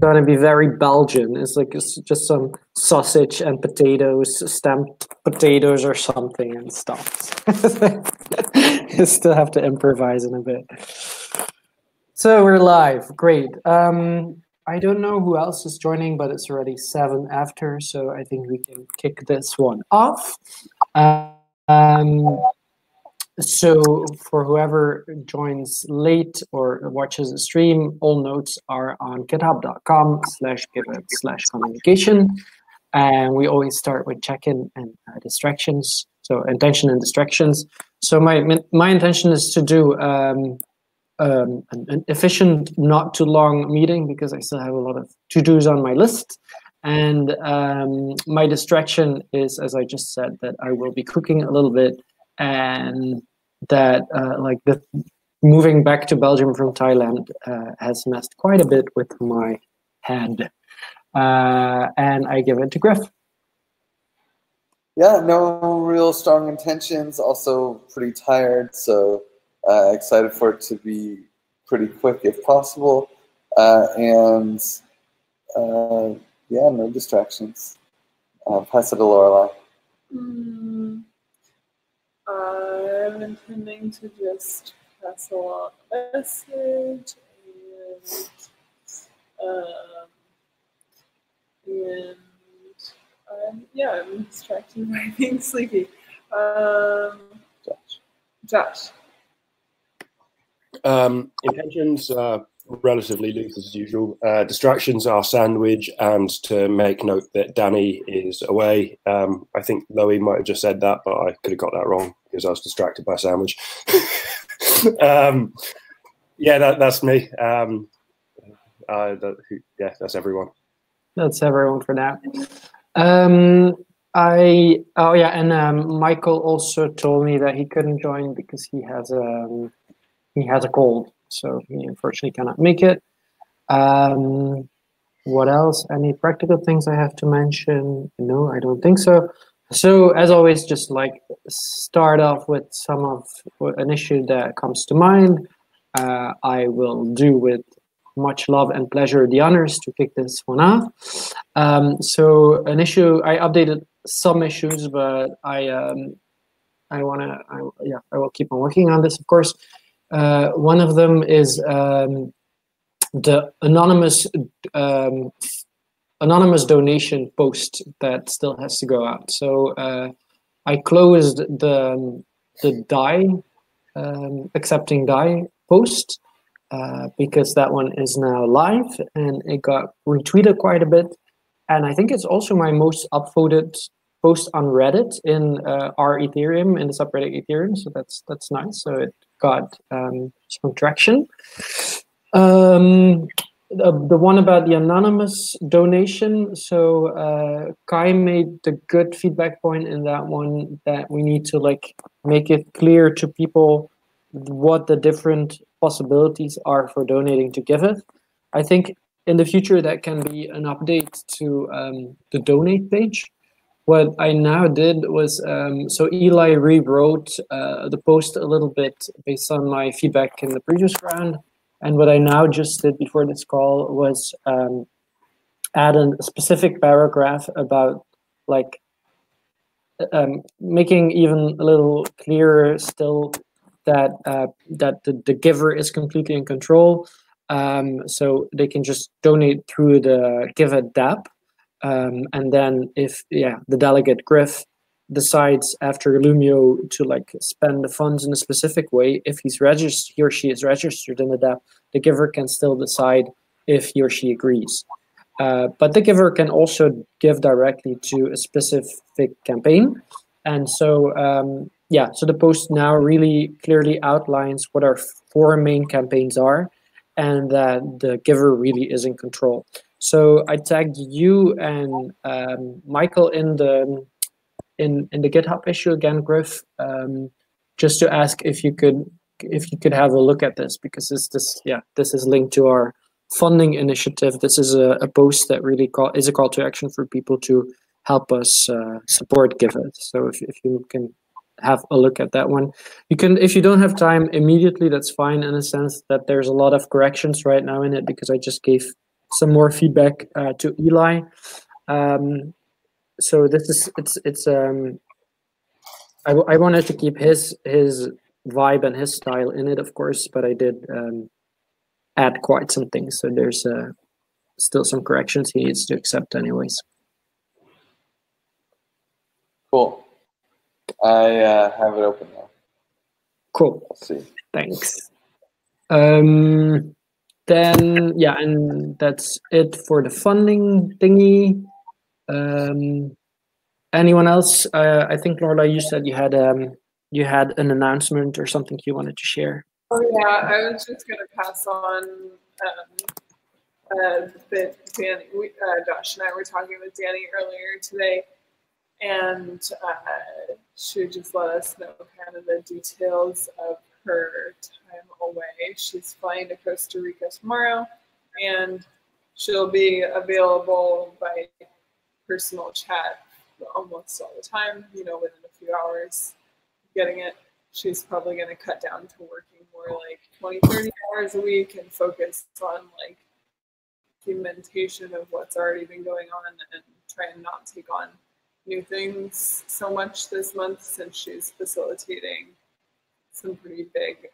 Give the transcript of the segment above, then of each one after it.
gonna be very Belgian. It's just some sausage and potatoes, stamped potatoes or something and stuff. You still have to improvise in a bit. So we're live. Great. I don't know who else is joining, but it's already 7 after, so I think we can kick this one off. So for whoever joins late or watches the stream, all notes are on github.com/giveth/communication. And we always start with check-in and distractions. So intention and distractions. So my intention is to do an efficient, not too long meeting because I still have a lot of to-dos on my list. And my distraction is, as I just said, that I will be cooking a little bit, and that like the moving back to Belgium from Thailand has messed quite a bit with my head. And I give it to Griff. Yeah, no real strong intentions. Also pretty tired, so excited for it to be pretty quick if possible. Yeah, no distractions. Pass it to Lorelai. I'm intending to just pass along a message and I'm distracted by being sleepy. Josh. Intentions are relatively loose as usual. Distractions are sandwich and to make note that Danny is away. I think Loie might have just said that, but I could have got that wrong because I was distracted by sandwich. Yeah, that's me. That's everyone. That's everyone for now. Michael also told me that he couldn't join because he has a cold, so he unfortunately cannot make it. What else? Any practical things I have to mention? No, I don't think so. So as always, just like start off with an issue that comes to mind. I will do with much love and pleasure the honors to kick this one off. So an issue, I updated some issues, but I will keep on working on this, of course. One of them is the anonymous donation post that still has to go out. So I closed the DAI accepting DAI post because that one is now live and it got retweeted quite a bit. And I think it's also my most upvoted post on Reddit in our Ethereum, in the subreddit Ethereum. So that's nice. So it got some traction. The one about the anonymous donation. So Kai made the good feedback point in that one that we need to like make it clear to people what the different possibilities are for donating to Giveth. I think in the future that can be an update to the donate page. What I now did was, so Eli rewrote the post a little bit based on my feedback in the previous round. And what I now just did before this call was add a specific paragraph about like making even a little clearer still that the giver is completely in control. So they can just donate through the Giveth dApp. And then if the delegate Griff decides after Lumio to like spend the funds in a specific way, if he or she is registered in the dApp, the giver can still decide if he or she agrees. But the giver can also give directly to a specific campaign. And so so the post now really clearly outlines what our 4 main campaigns are and that the giver really is in control. So I tagged you and Michael in the GitHub issue again, Griff, just to ask if you could have a look at this, because this is linked to our funding initiative. This is a post that really is a call to action for people to help us support Giveth. So if you can have a look at that one, you can. If you don't have time immediately, that's fine. In a sense that there's a lot of corrections right now in it because I just gave some more feedback to Eli. So this is it's I wanted to keep his vibe and his style in it, of course, but I did add quite some things. So there's still some corrections he needs to accept, anyways. Cool. I have it open now. Cool. Let's see. Thanks. Then yeah, and that's it for the funding thingy. Anyone else? I think Lorla, you said you had an announcement or something you wanted to share. Oh yeah, I was just gonna pass on that Danny, Josh and I were talking with Danny earlier today, and she just let us know kind of the details of her time away. She's flying to Costa Rica tomorrow, and she'll be available by personal chat almost all the time, you know, within a few hours of getting it. She's probably going to cut down to working more like 20, 30 hours a week and focus on like documentation of what's already been going on and try and not take on new things so much this month, since she's facilitating some pretty big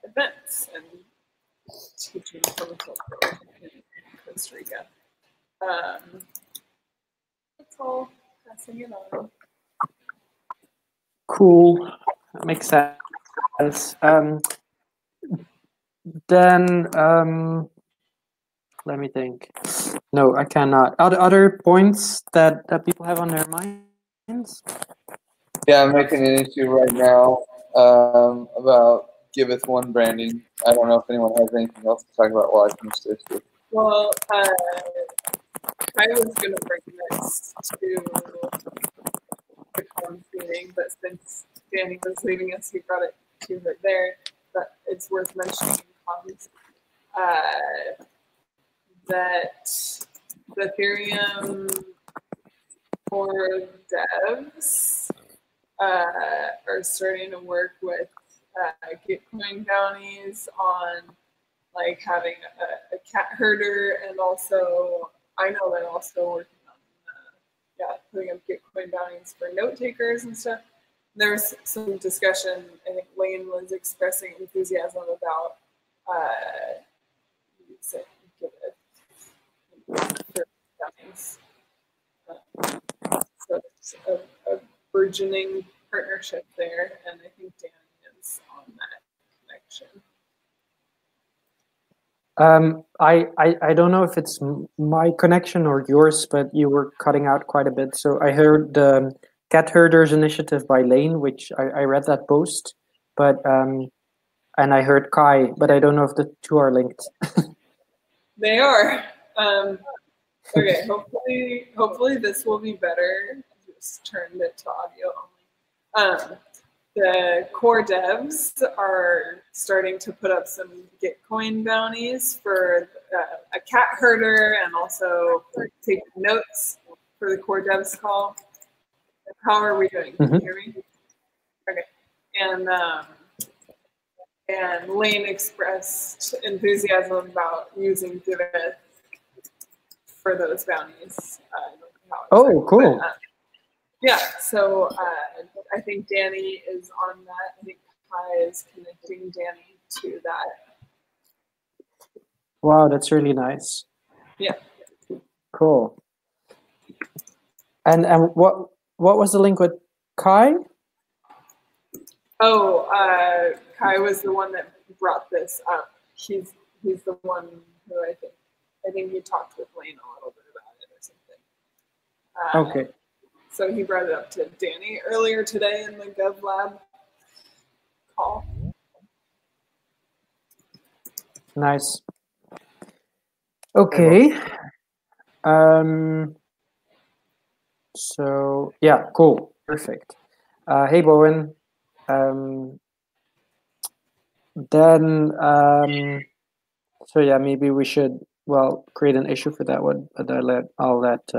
events and teaching permaculture in Costa Rica. That's all. Passing it on. Cool. That makes sense. Then let me think. No, I cannot. Other points that people have on their minds? Yeah, I'm making an issue right now about Giveth One branding. I don't know if anyone has anything else to talk about while I finish this issue. Well, I was going to bring this to the comms meeting, but since Danny was leaving us, he brought it to her there. But it's worth mentioning in comms that the Ethereum for devs are starting to work with Gitcoin bounties on like having a cat herder, and also I know they're also working on putting up Gitcoin bounties for note takers and stuff. There's some discussion. I think Lane was expressing enthusiasm about using Giveth for bounties. So it's a burgeoning partnership there, and I think Danny is on that connection. I don't know if it's my connection or yours, but you were cutting out quite a bit. So I heard the Cat Herders Initiative by Lane, which I read that post, but and I heard Kai, but I don't know if the two are linked. They are. Okay, hopefully this will be better. I just turned it to audio only. The core devs are starting to put up some Gitcoin bounties for a cat herder, and also take notes for the core devs call. How are we doing? Can you hear me? Okay. And Lane expressed enthusiasm about using Giveth for those bounties. Oh, cool. But, yeah, so I think Danny is on that. I think Kai is connecting Danny to that. Wow, that's really nice. Yeah. Cool. And what was the link with Kai? Oh, Kai was the one that brought this up. He's the one who I think he talked with Lane a little bit about it or something. Okay. So he brought it up to Danny earlier today in the GovLab call. Nice. Okay. So yeah, cool, perfect. Hey, Bowen. Then so yeah, maybe we should create an issue for that one, but I'll let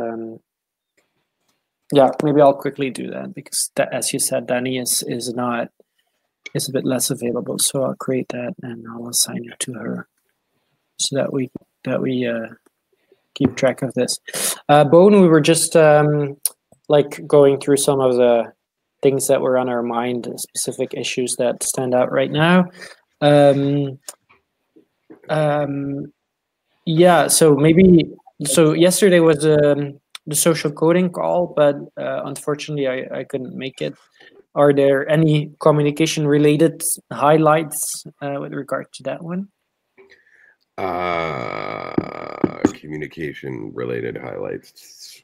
yeah, maybe I'll quickly do that, because as you said, Danny is a bit less available. So I'll create that and I'll assign it to her, so that we keep track of this. Bone, we were just like going through some of the things that were on our mind, specific issues that stand out right now. Yeah, so yesterday was the social coding call, but unfortunately I couldn't make it. Are there any communication related highlights with regard to that one? Communication related highlights.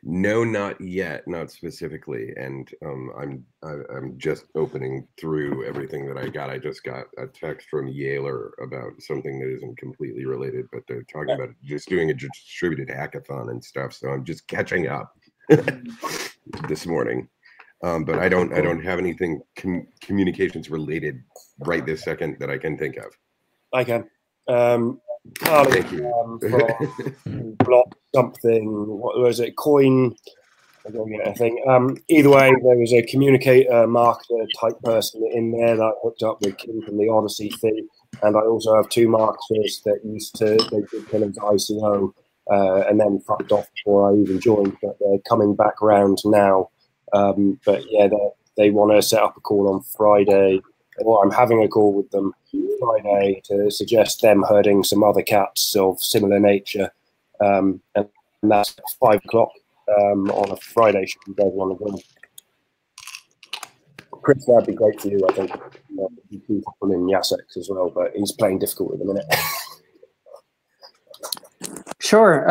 No, not yet, not specifically. And I'm just opening through everything that I got. I just got a text from Yaler about something that isn't completely related, but they're talking about just doing a distributed hackathon and stuff. So I'm just catching up this morning. But I don't have anything communications related right this second that I can think of. I can. Thank you. Block something. What was it? Coin. I think. Either way, there was a communicator, marketer type person in there that I hooked up with Kim from the Odyssey thing, and I also have two marketers that they did kind of ICO and then fucked off before I even joined, but they're coming back around now. But yeah, they want to set up a call on Friday. Well, I'm having a call with them Friday to suggest them herding some other cats of similar nature, and that's at 5 o'clock on a Friday. Should you guys want to go? Chris, that'd be great for you, I think. You can put in Yasex as well, but he's playing difficult at the minute. Sure.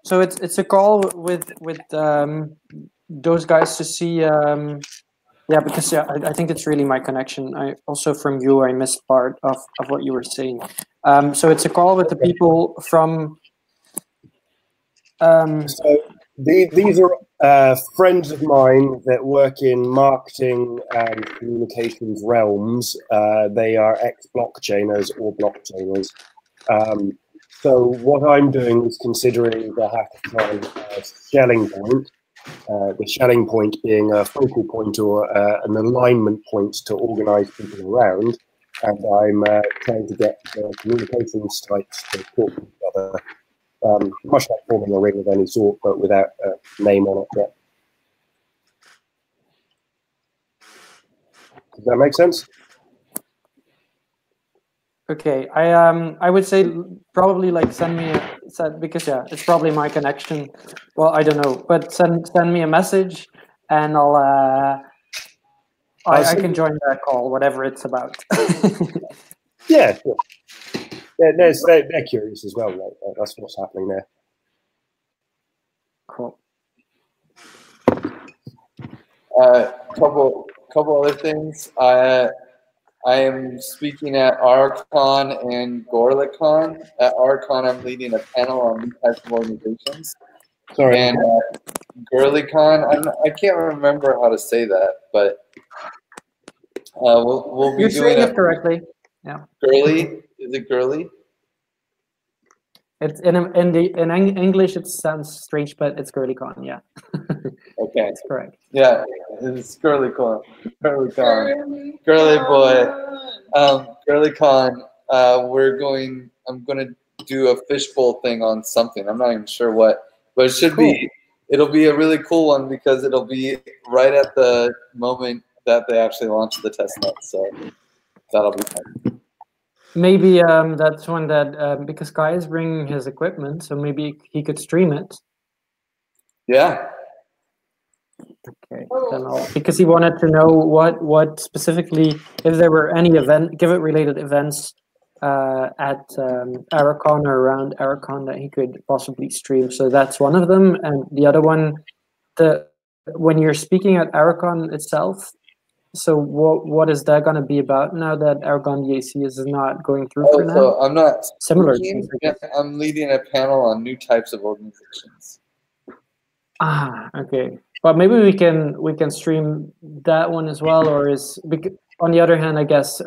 So it's a call with those guys to see. Yeah, because I think it's really my connection. I also from you, I missed part of what you were saying. So it's a call with the people from. So these are friends of mine that work in marketing and communications realms. They are ex-blockchainers or blockchainers. So what I'm doing is considering the hackathon Schelling point. The Schelling point being a focal point or an alignment point to organise people around, and I'm trying to get communications sites to talk to each other, much like forming a ring of any sort, but without a name on it yet. Does that make sense? Okay, I would say probably like send me because it's probably my connection. Well, I don't know, but send me a message and I can join that call, whatever it's about. Yeah, sure. They're curious as well, right? That's what's happening there. Cool. Couple other things. I am speaking at RCon and GorlaCon. At RCon, I'm leading a panel on new types of organizations. Sorry. And GorlaCon, I can't remember how to say that, but we'll be You're doing saying it correctly. Yeah. Girly? Is it girly? It's in English. It sounds strange, but it's GirlyCon. Yeah. Okay. That's correct. Yeah, it's GirlyCon. GirlyCon. Girly boy. GirlyCon. I'm going to do a fishbowl thing on something. I'm not even sure what, but it should be. It'll be a really cool one because it'll be right at the moment that they actually launch the testnet. So that'll be fun. Maybe that's one that because Kai is bringing his equipment, so maybe he could stream it. Yeah. Okay. Then because he wanted to know what specifically, if there were any Giveth related events at Aracon or around Aracon that he could possibly stream. So that's one of them, and the other one, when you're speaking at Aracon itself. So what is that going to be about now that Aragon DAC is not going through for now? So I'm not similar. I'm leading a panel on new types of organizations. Okay. But maybe we can stream that one as well, or on the other hand, I guess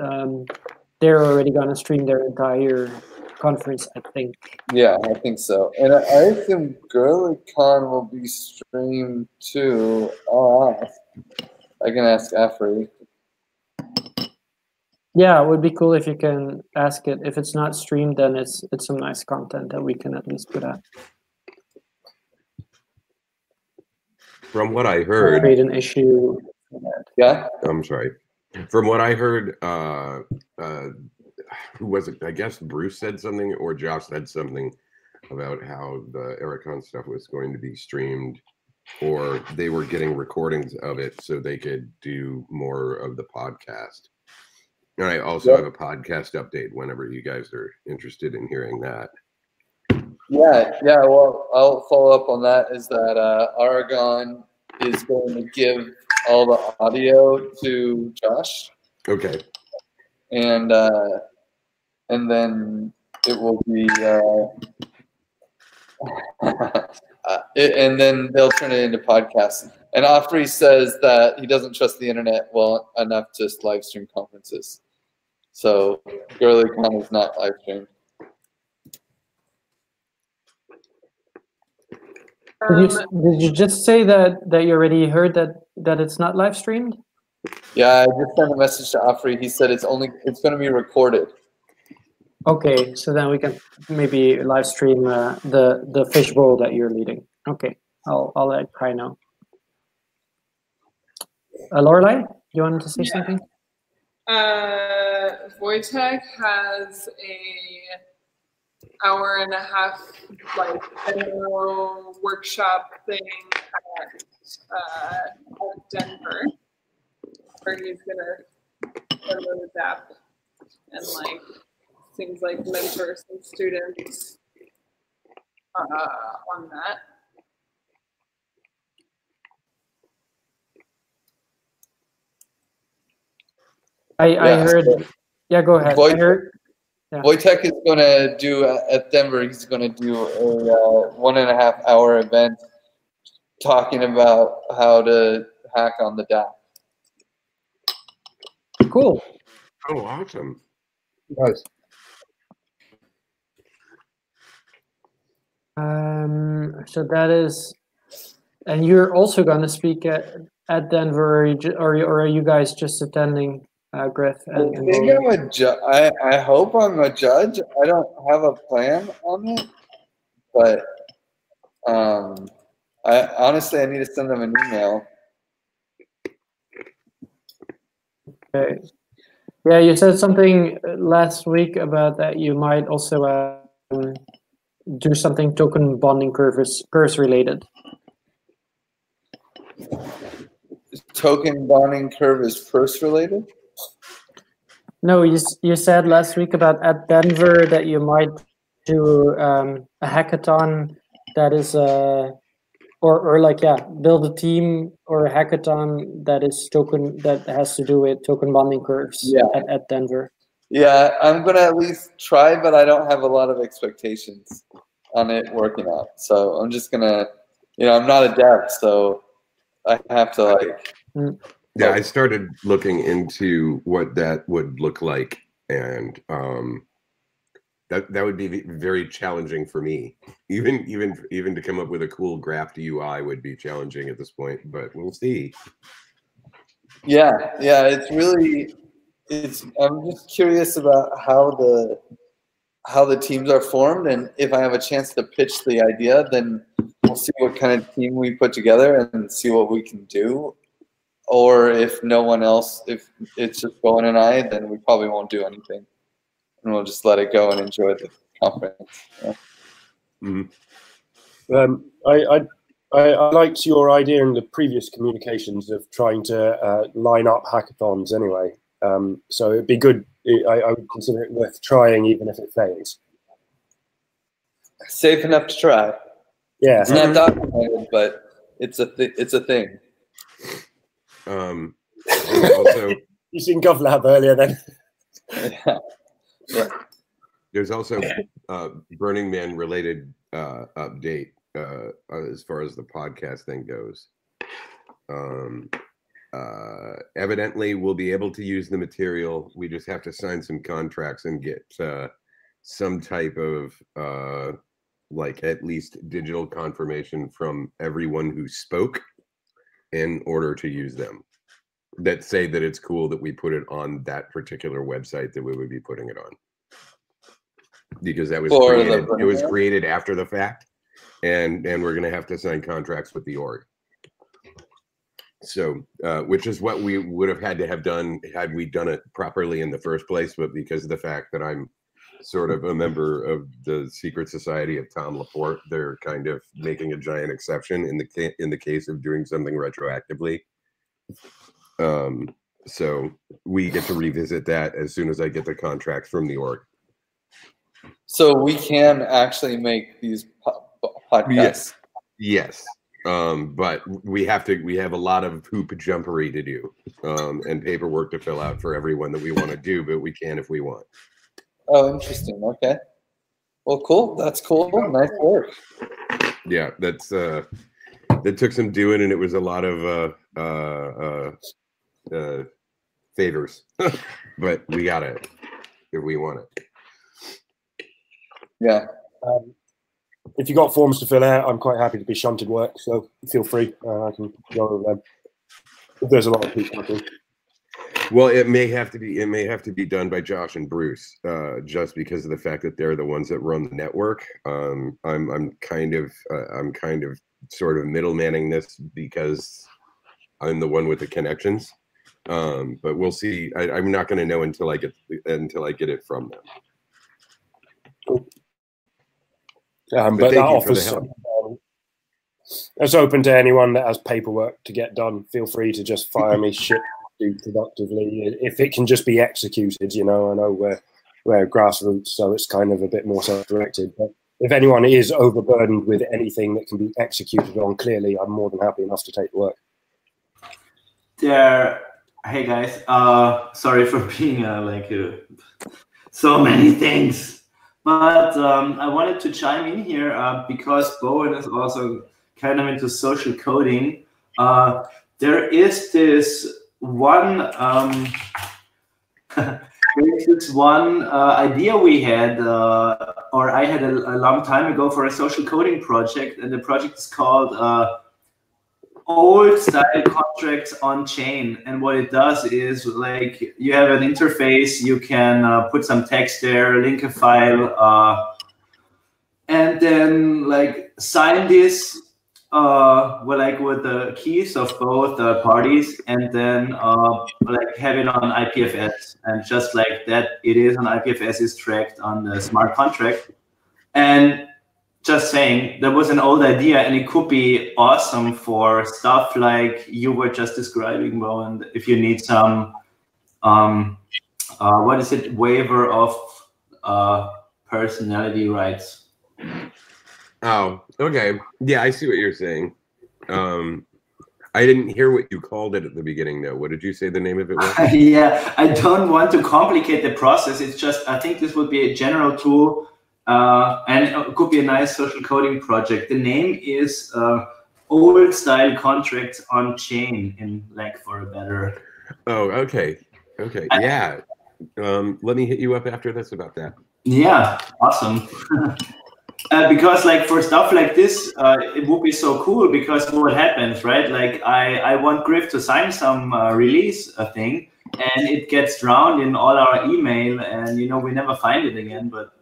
they're already going to stream their entire conference, I think. Yeah, I think so. And I assume GirlyCon will be streamed too. I can ask Afri. Yeah, it would be cool if you can ask it. If it's not streamed, then it's some nice content that we can at least put out. From what I heard, Create an issue. Yeah. I'm sorry. From what I heard, who was it? I guess Bruce said something, or Josh said something about how the Ericon stuff was going to be streamed, or they were getting recordings of it so they could do more of the podcast. And I also have a podcast update whenever you guys are interested in hearing that. Yeah. Well, I'll follow up on that. Is that Aragon is going to give all the audio to Josh, Okay. and then it will be, and then they'll turn it into podcasts. And Afri says that he doesn't trust the internet well enough to live stream conferences. So GirlyCon is not live streamed. Did you just say that you already heard that it's not live streamed? Yeah, I just sent a message to Afri. He said it's going to be recorded. Okay, so then we can maybe live stream the fishbowl that you're leading. Okay, I'll let Kai know. Lorelai, you wanted to say something? Wojtek has a hour-and-a-half like demo workshop thing at Denver, where he's gonna demo the app and like things like mentor some students on that. I heard. Yeah, go ahead. I heard. Yeah. Wojtek is going to do at Denver. He's going to do a 1.5 hour event talking about how to hack on the DApp. Cool. Oh, awesome. Nice. So that is, and you're also going to speak at Denver, or are you guys just attending? Griff. I think I'm a judge. I hope I'm a judge. I don't have a plan on it, but I honestly need to send them an email. Okay. Yeah, you said something last week about that you might also do something token bonding curves related. Token bonding curve is first related? No, you said last week about at Denver that you might do a hackathon that is build a team or a hackathon that has to do with token bonding curves at Denver. Yeah, I'm gonna at least try, but I don't have a lot of expectations on it working out. So I'm just gonna, I'm not a dev, so I have to like. Yeah, I started looking into what that would look like, and that would be very challenging for me. Even to come up with a cool graphed UI would be challenging at this point, but we'll see. Yeah, I'm just curious about how the teams are formed, and if I have a chance to pitch the idea, then we'll see what kind of team we put together and see what we can do. Or if no one else, if it's just Bowen and I, then we probably won't do anything, and we'll just let it go and enjoy the conference. Yeah. Mm-hmm. I liked your idea in the previous communications of trying to line up hackathons anyway. So it'd be good. I would consider it worth trying, even if it fails. Safe enough to try. Yeah, it's not documented, but it's a thing. Also, you seen GovLab earlier then. Yeah. There's also Burning Man related update as far as the podcast thing goes. Evidently, we'll be able to use the material. We just have to sign some contracts and get some type of at least digital confirmation from everyone who spoke in order to use them. that say that it's cool that we put it on that particular website that we would be putting it on, because that was created. It was created after the fact, and we're going to have to sign contracts with the org. So, which is what we would have had to have done had we done it properly in the first place. But because of the fact that I'm sort of a member of the secret society of Tom Laporte, they're kind of making a giant exception in the case of doing something retroactively. So we get to revisit that as soon as I get the contracts from the org. So we can actually make these podcasts. Yes. But we have a lot of hoop jumpery to do, and paperwork to fill out for everyone that we want to do, but we can if we want. Oh, interesting. Okay. Well, cool. That's cool. Nice work. Yeah, that took some doing, and it was a lot of favors, but we got it if we want it. Yeah. If you got forms to fill out, I'm quite happy to be shunted work, so feel free. I can go over them. If there's a lot of people, I think. Well, it may have to be done by Josh and Bruce, just because of the fact that they're the ones that run the network. I'm kind of sort of middlemanning this because I'm the one with the connections. But we'll see. I'm not going to know until I get it from them. Cool. But that office is open to anyone that has paperwork to get done. Feel free to just fire me shit do productively if it can just be executed. You know, I know we're grassroots, so it's kind of a bit more self-directed. But if anyone is overburdened with anything that can be executed on clearly, I'm more than happy enough to take the work. Hey guys, sorry for being so many things. But I wanted to chime in here because Bowen is also kind of into social coding. There is this one idea we had, or I had a long time ago for a social coding project, and the project is called Old Style Contracts on Chain. And what it does is, like, you have an interface, you can put some text there, link a file, and then like sign this with the keys of both parties, and then like have it on IPFS, and just like that it is on IPFS is tracked on the smart contract. And just saying, that was an old idea, and it could be awesome for stuff like you were just describing, Bowen. If you need some, waiver of personality rights. Oh, okay. Yeah, I see what you're saying. I didn't hear what you called it at the beginning, though. What did you say the name of it was? Yeah, I don't want to complicate the process. It's just, I think this would be a general tool. And it could be a nice social coding project. The name is Old Style Contracts on Chain, in like for a better. Oh, okay. Okay. Yeah. Let me hit you up after this about that. Yeah, awesome. Because like for stuff like this, it would be so cool, because what happens, right? Like I want Griff to sign some release thing, and it gets drowned in all our email, and we never find it again. But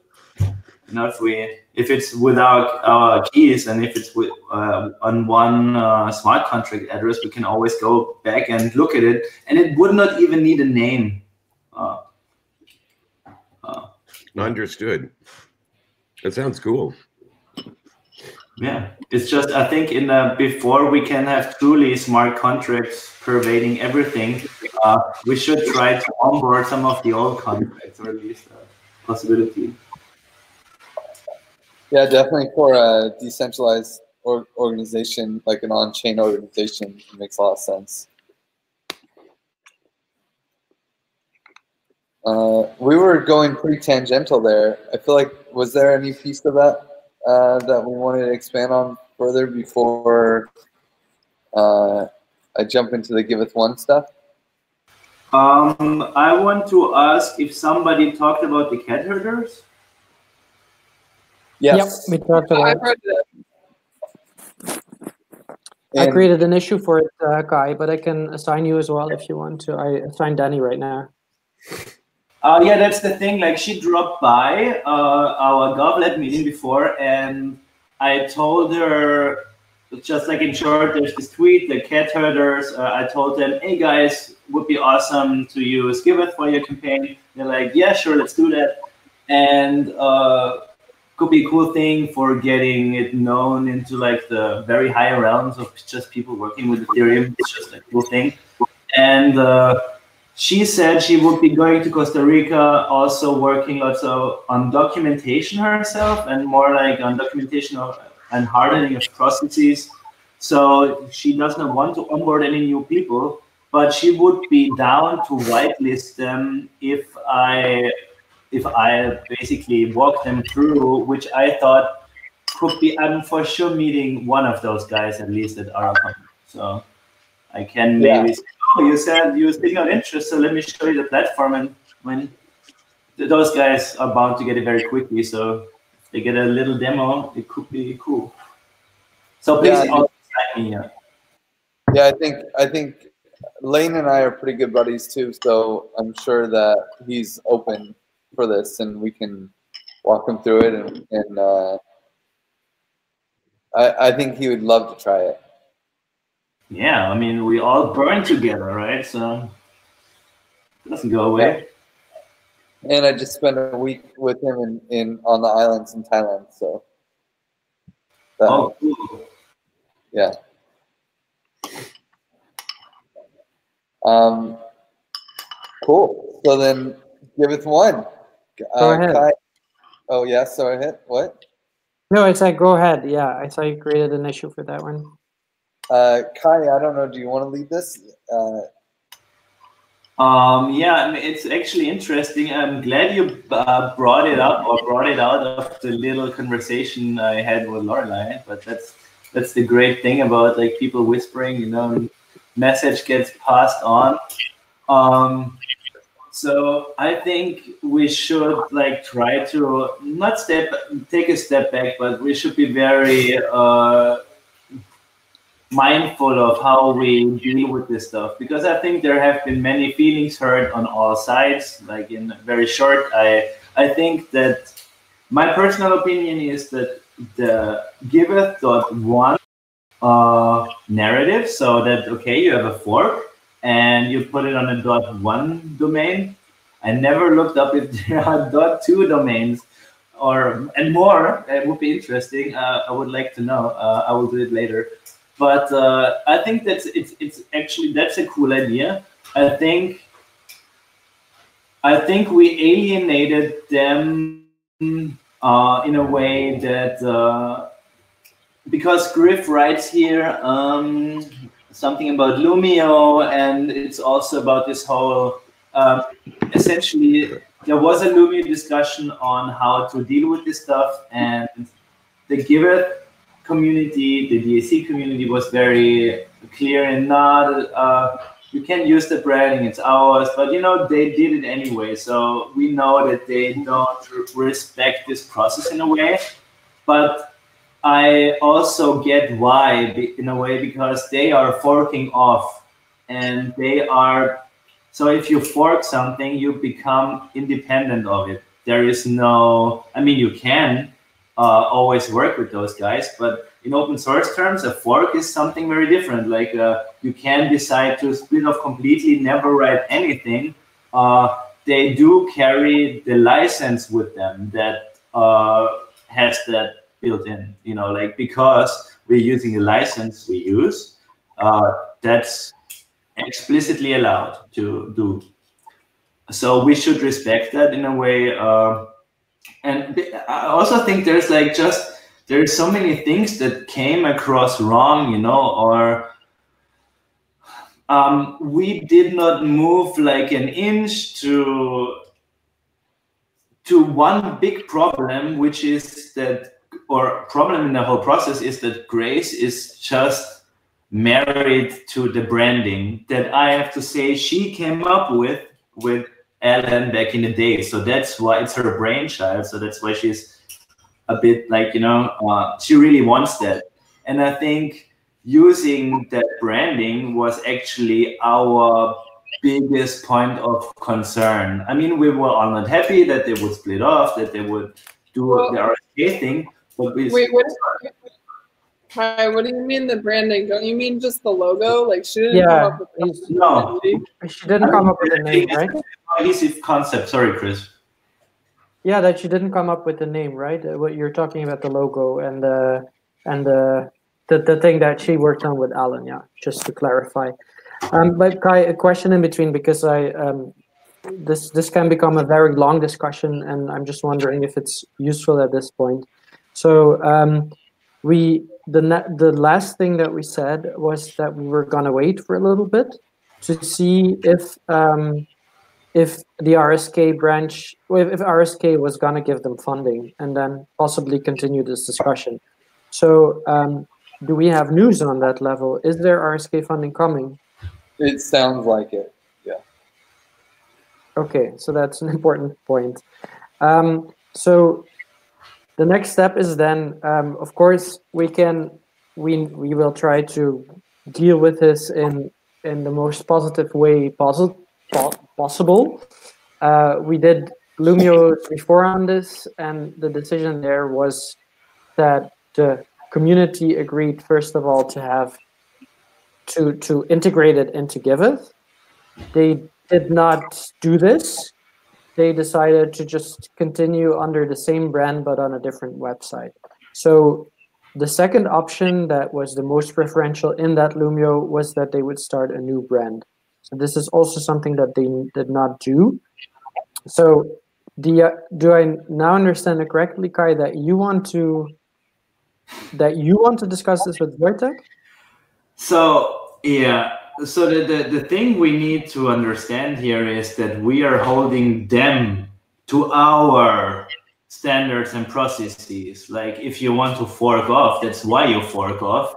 if it's without our keys, and if it's with, on one smart contract address, we can always go back and look at it, and it would not even need a name. Understood. That sounds cool. Yeah, it's just, I think before we can have truly smart contracts pervading everything, we should try to onboard some of the old contracts, or at least a possibility. Yeah, definitely for a decentralized organization, like an on-chain organization, it makes a lot of sense. We were going pretty tangential there. I feel like, was there any piece of that that we wanted to expand on further before I jump into the Giveth 1 stuff? I want to ask if somebody talked about the cat herders. Yes. Yep, we talked about I've heard that. I And created an issue for it, Kai, but I can assign you as well if you want to. I assign Danny right now. Yeah, that's the thing. Like, she dropped by our Goblet meeting before, and I told her, just like in short, there's this tweet, the cat herders. I told them, hey guys, would be awesome to use Giveth for your campaign. They're like, yeah, sure, let's do that. And could be a cool thing for getting it known into like the very high realms of just people working with Ethereum. It's just a cool thing. And she said she would be going to Costa Rica, also working also on documentation herself, and more like on documentation of, and hardening of processes. So she does not want to onboard any new people, but she would be down to whitelist them if I basically walk them through, which I thought could be. I'm for sure meeting one of those guys at least at our company. So I can maybe say, oh, you said you signaled interest, so let me show you the platform. And when those guys are bound to get it very quickly, so if they get a little demo, it could be cool. So please also sign me. Yeah, I think Lane and I are pretty good buddies too, so I'm sure that he's open for this, and we can walk him through it. And I think he would love to try it. Yeah, I mean, we all burn together, right? So it doesn't go away. Yeah. And I just spent a week with him in on the islands in Thailand, so. Oh, cool. Yeah. Cool. So then, Giveth one. Go ahead. Kai, oh yeah, so I hit what? No, I said go ahead. Yeah, I saw you created an issue for that one. Kai, I don't know. Do you want to lead this? Yeah, I mean, it's actually interesting. I'm glad you brought it up or brought it out of the little conversation I had with Lorelai. But that's the great thing about like people whispering. You know, message gets passed on. So I think we should like try to not take a step back, but we should be very mindful of how we deal with this stuff, because I think there have been many feelings hurt on all sides. Like in very short, I think that my personal opinion is that the Giveth.1 narrative, so that okay, you have a fork and you put it on a .1 domain. I never looked up if there are .2 domains and more. It would be interesting. I would like to know. I will do it later. But I think it's actually that's a cool idea. I think we alienated them in a way that because Griff writes here something about Lumio, and it's also about this whole essentially there was a Lumio discussion on how to deal with this stuff, and the Giveth community, the DAC community was very clear and not you can use the branding, it's ours, but you know they did it anyway, so we know that they don't respect this process in a way. But I also get why in a way, because they are forking off, and they are, so if you fork something you become independent of it. There is no, I mean you can always work with those guys, but in open source terms, a fork is something very different. Like you can decide to split off completely, never write anything. They do carry the license with them that has that built in, you know, like because we're using the license we use, that's explicitly allowed to do. So we should respect that in a way. And I also think there's like there's so many things that came across wrong, you know, or we did not move like an inch to one big problem, which is that, or problem in the whole process is that Grace is just married to the branding that I have to say she came up with Ellen back in the day. So that's why it's her brainchild. So that's why she's a bit like, you know, she really wants that. And I think using that branding was actually our biggest point of concern. I mean, we were all not happy that they would split off, that they would do the RSK thing. But wait, Hi, what do you mean the branding? Don't you mean just the logo? Like she didn't come up with the no. She didn't come up with a name, right? Cohesive concept. Sorry, Chris. Yeah, that you didn't come up with the name, right? What you're talking about, the logo and the thing that she worked on with Alan. Yeah, just to clarify. But Kai, a question in between, because this can become a very long discussion, and I'm just wondering if it's useful at this point. So the last thing that we said was that we were gonna wait for a little bit to see if the RSK branch, if RSK was gonna give them funding, and then possibly continue this discussion. So do we have news on that level? Is there RSK funding coming? It sounds like it. Yeah. Okay, so that's an important point. So the next step is then, of course, we will try to deal with this in the most positive way possible. We did Lumio before on this, and the decision there was that the community agreed, first of all, to have to integrate it into Giveth. They did not do this. They decided to just continue under the same brand but on a different website. So the second option that was the most preferential in that Lumio was that they would start a new brand. So this is also something that they did not do. So do I now understand it correctly, Kai, that you want to discuss this with Wojtek? So yeah. So the thing we need to understand here is that we are holding them to our standards and processes. Like if you want to fork off, that's why you fork off.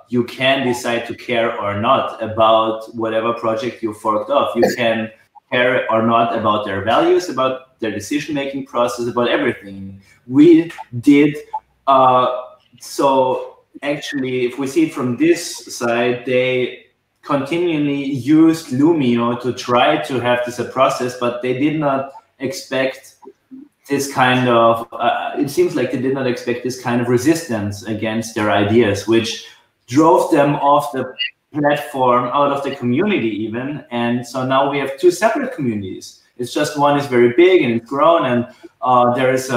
You can decide to care or not about whatever project you forked off. You can care or not about their values, about their decision-making process, about everything. We did so. Actually, if we see it from this side, they continually used Lumio to try to have this a process, but they did not expect this kind of, it seems like they did not expect this kind of resistance against their ideas, which drove them off the platform, out of the community even. And so now we have two separate communities. It's just one is very big and it's grown, and there is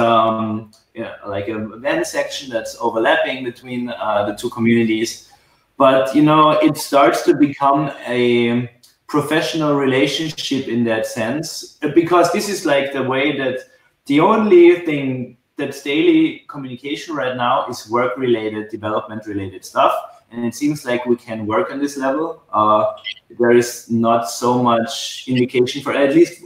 like a event section that's overlapping between the two communities. But it starts to become a professional relationship in that sense, because this is like the way that the only thing that's daily communication right now is work-related, development-related stuff. And it seems like we can work on this level. There is not so much indication for, at least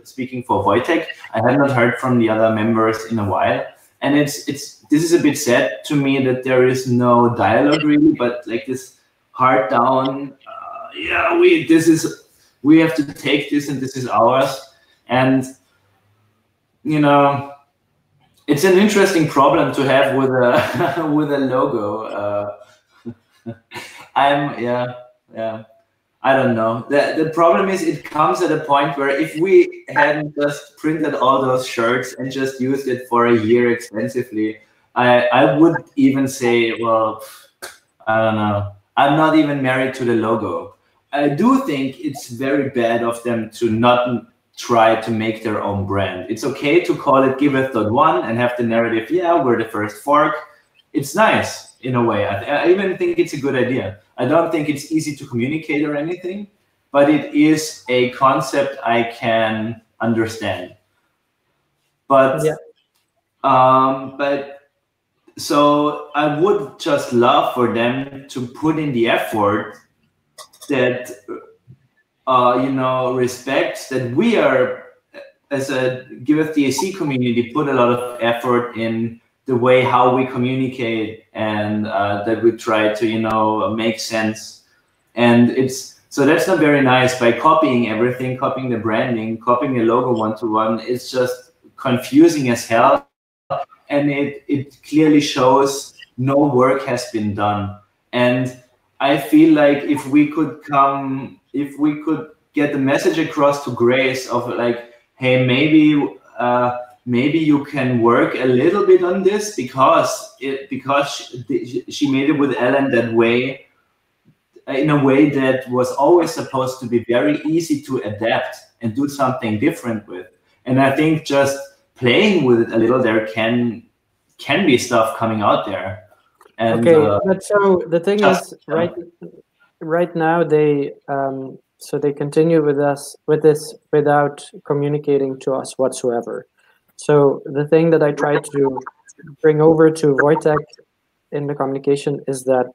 speaking for Wojtek, I have not heard from the other members in a while. And this is a bit sad to me that there is no dialogue really, but like this hard down, we have to take this and this is ours. And it's an interesting problem to have with a with a logo. I don't know. The problem is it comes at a point where if we hadn't just printed all those shirts and just used it for a year extensively, I would even say, well, I don't know. I'm not even married to the logo. I do think it's very bad of them to not try to make their own brand. It's okay to call it Giveth.1 and have the narrative, yeah, we're the first fork. It's nice in a way. I even think it's a good idea. I don't think it's easy to communicate or anything, but it is a concept I can understand. But so I would just love for them to put in the effort that respects that we are, as a Giveth DAC community, put a lot of effort in the way how we communicate, and that we try to make sense. And so that's not very nice. By copying everything, copying the branding, copying the logo one-to-one, it's just confusing as hell. And it clearly shows no work has been done. And I feel like if we could get the message across to Grace of like, hey, maybe you can work a little bit on this because she made it with Ellen that way, in a way that was always supposed to be very easy to adapt and do something different with. And I think just playing with it a little, there can be stuff coming out there. And, okay, but so the thing is, right now they so they continue with this without communicating to us whatsoever. So the thing that I tried to bring over to Wojtek in the communication is that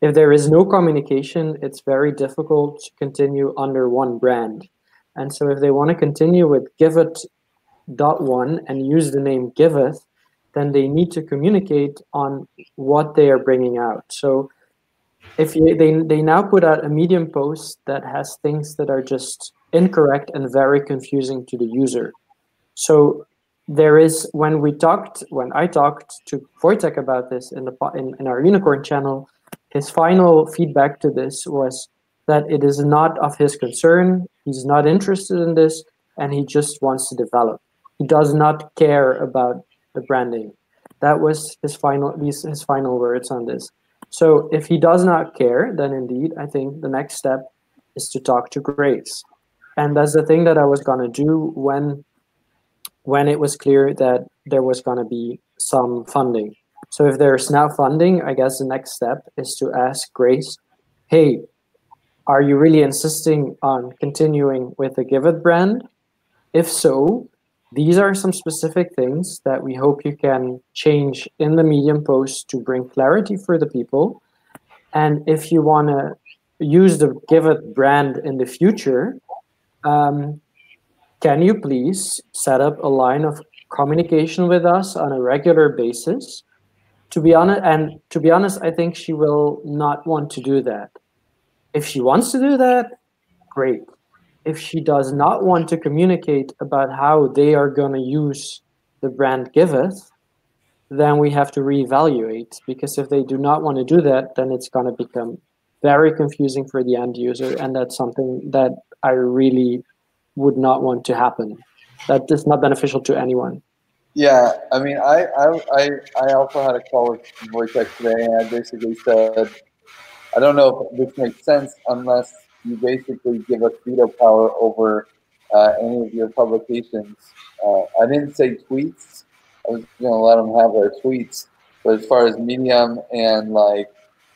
if there is no communication, it's very difficult to continue under one brand. And so if they want to continue with Giveth.1 and use the name Giveth, then they need to communicate on what they are bringing out. So if they now put out a Medium post that has things that are just incorrect and very confusing to the user. So there is, when I talked to Wojtek about this in our Unicorn channel, his final feedback to this was that it is not of his concern. He's not interested in this, and he just wants to develop. He does not care about the branding. That was his final words on this. So if he does not care, then indeed, I think the next step is to talk to Grace. And that's the thing that I was going to do when it was clear that there was going to be some funding. So if there's now funding, I guess the next step is to ask Grace, hey, are you really insisting on continuing with the Giveth brand? If so, these are some specific things that we hope you can change in the Medium post to bring clarity for the people. And if you want to use the Giveth brand in the future, can you please set up a line of communication with us on a regular basis? To be honest, I think she will not want to do that. If she wants to do that, great. If she does not want to communicate about how they are going to use the brand Giveth, then we have to reevaluate, because if they do not want to do that, then it's going to become very confusing for the end user, and that's something that I really would not want to happen. That is not beneficial to anyone. Yeah, I mean, I also had a call with Wojtek today, and I basically said, I don't know if this makes sense unless you basically give us veto power over any of your publications. I didn't say tweets. I was going to let them have their tweets. But as far as Medium and, like,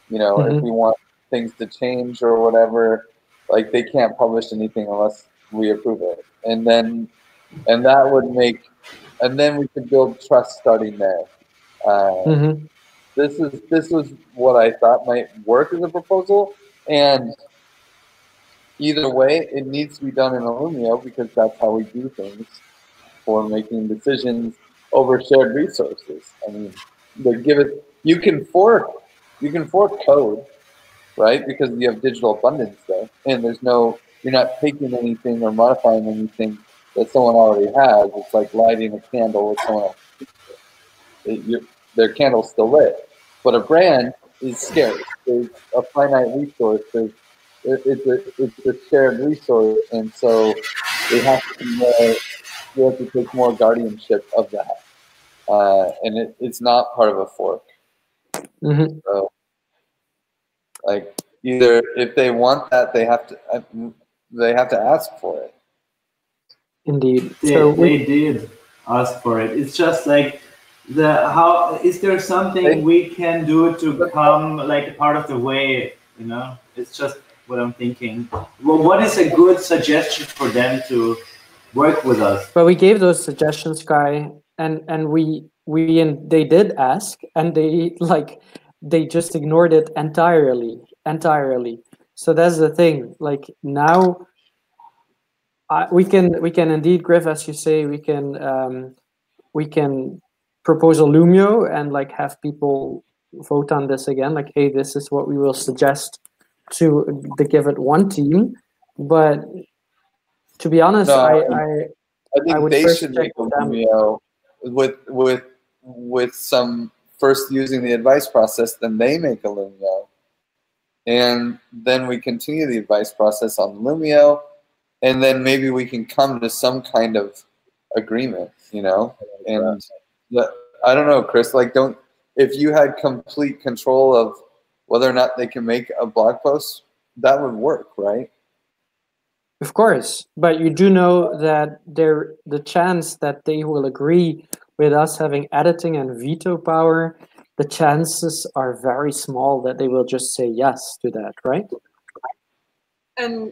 you know, if we want things to change or whatever, like, they can't publish anything unless we approve it. And that would make, and then we could build trust starting there. This was what I thought might work as a proposal, and either way, it needs to be done in Illumio because that's how we do things for making decisions over shared resources. I mean, you can fork code, right? Because you have digital abundance there, and you're not taking anything or modifying anything that someone already has. It's like lighting a candle with someone else. Their candle's still lit. But a brand is scarce. It's a finite resource. It's a shared resource, and so you have to take more guardianship of that. And it's not part of a fork. So, like, either if they want that, they have to ask for it. Indeed. They did ask for it. It's just like, is there something we can do to become like a part of the way, you know? It's just what I'm thinking. Well, what is a good suggestion for them to work with us? Well, we gave those suggestions, Kai, and they did ask, and they just ignored it entirely. So that's the thing. Like, now we can indeed, Griff, as you say, we can propose a Lumio and like have people vote on this again. Like, hey, this is what we will suggest to the Giveth1 team. But to be honest, I think would they first should check make a Lumio with some first using the advice process, then they make a Lumio. And then we continue the advice process on Lumio, and then maybe we can come to some kind of agreement, you know? And I don't know, Chris, like if you had complete control of whether or not they can make a blog post, that would work, right? Of course, but you do know that the chance that they will agree with us having editing and veto power, the chances are very small that they will just say yes to that, right? And